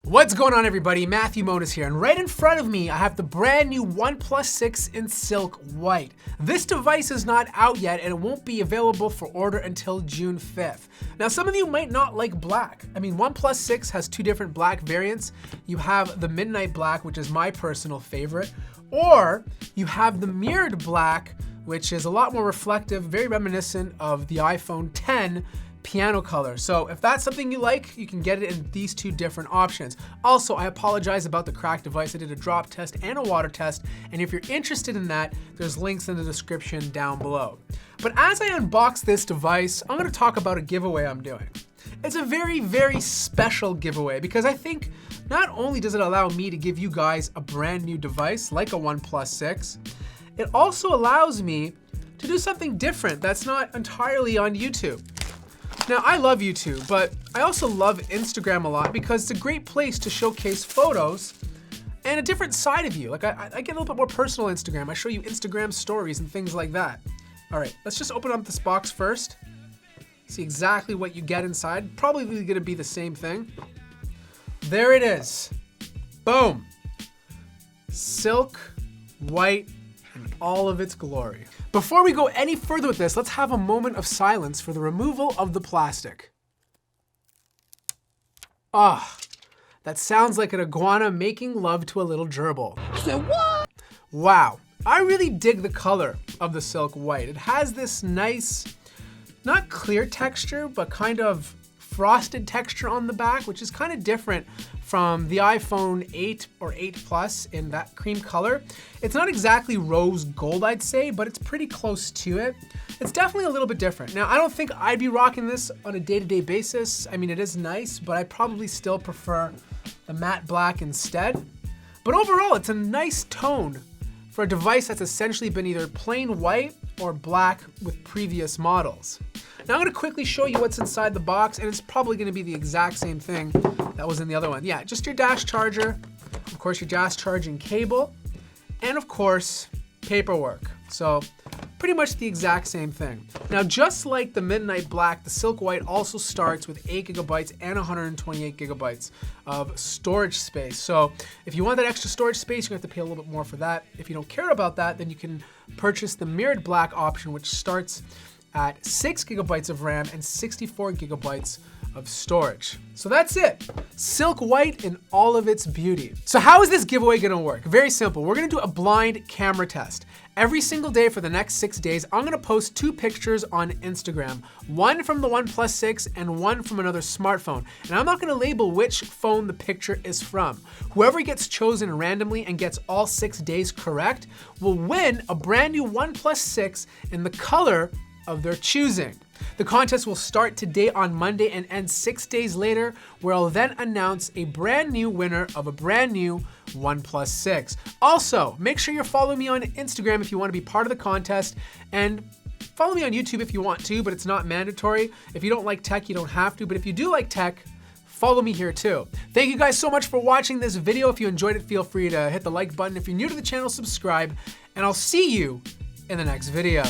What's going on, everybody? Moniz here, and right in front of me I have the brand new OnePlus 6 in Silk White. This device is not out yet and it won't be available for order until June 5th. Now, some of you might not like black. I mean, OnePlus 6 has two different black variants. You have the Midnight Black, which is my personal favorite, or you have the Mirrored Black, which is a lot more reflective, very reminiscent of the iPhone X piano color. So if that's something you like, you can get it in these two different options. Also, I apologize about the cracked device. I did a drop test and a water test, and if you're interested in that, there's links in the description down below. But as I unbox this device, I'm gonna talk about a giveaway I'm doing. It's a very, very special giveaway because I think not only does it allow me to give you guys a brand new device like a OnePlus 6, it also allows me to do something different that's not entirely on YouTube. Now, I love YouTube, but I also love Instagram a lot because it's a great place to showcase photos and a different side of you. Like I get a little bit more personal Instagram. I show you Instagram stories and things like that. All right, let's just open up this box first. See exactly what you get inside. Probably gonna be the same thing. There it is. Boom. Silk White in all of its glory. Before we go any further with this, let's have a moment of silence for the removal of the plastic. Ah, that sounds like an iguana making love to a little gerbil. I said, what? Wow, I really dig the color of the Silk White. It has this nice, not clear texture, but kind of frosted texture on the back, which is kind of different from the iPhone 8 or 8 Plus in that cream color. It's not exactly rose gold, I'd say, but it's pretty close to it. It's definitely a little bit different. Now, I don't think I'd be rocking this on a day-to-day basis. I mean, it is nice, but I probably still prefer the matte black instead. But overall, it's a nice tone for a device that's essentially been either plain white or black with previous models. Now I'm gonna quickly show you what's inside the box, and it's probably gonna be the exact same thing that was in the other one. Yeah, just your dash charger, of course your dash charging cable, and of course, paperwork. So pretty much the exact same thing. Now, just like the Midnight Black, the Silk White also starts with 8 gigabytes and 128 gigabytes of storage space. So if you want that extra storage space, you have to pay a little bit more for that. If you don't care about that, then you can purchase the Mirrored Black option, which starts at 6 gigabytes of RAM and 64 gigabytes of storage. So that's it. Silk White in all of its beauty. So how is this giveaway gonna work? Very simple. We're gonna do a blind camera test. Every single day for the next 6 days, I'm gonna post 2 pictures on Instagram, one from the OnePlus 6 and one from another smartphone. And I'm not gonna label which phone the picture is from. Whoever gets chosen randomly and gets all 6 days correct will win a brand new OnePlus 6 in the color of their choosing. The contest will start today on Monday and end 6 days later, where I'll then announce a brand new winner of a brand new OnePlus 6. Also, make sure you're following me on Instagram if you want to be part of the contest, and follow me on YouTube if you want to, but it's not mandatory. If you don't like tech, you don't have to, but if you do like tech, follow me here too. Thank you guys so much for watching this video. If you enjoyed it, feel free to hit the like button. If you're new to the channel, subscribe, and I'll see you in the next video.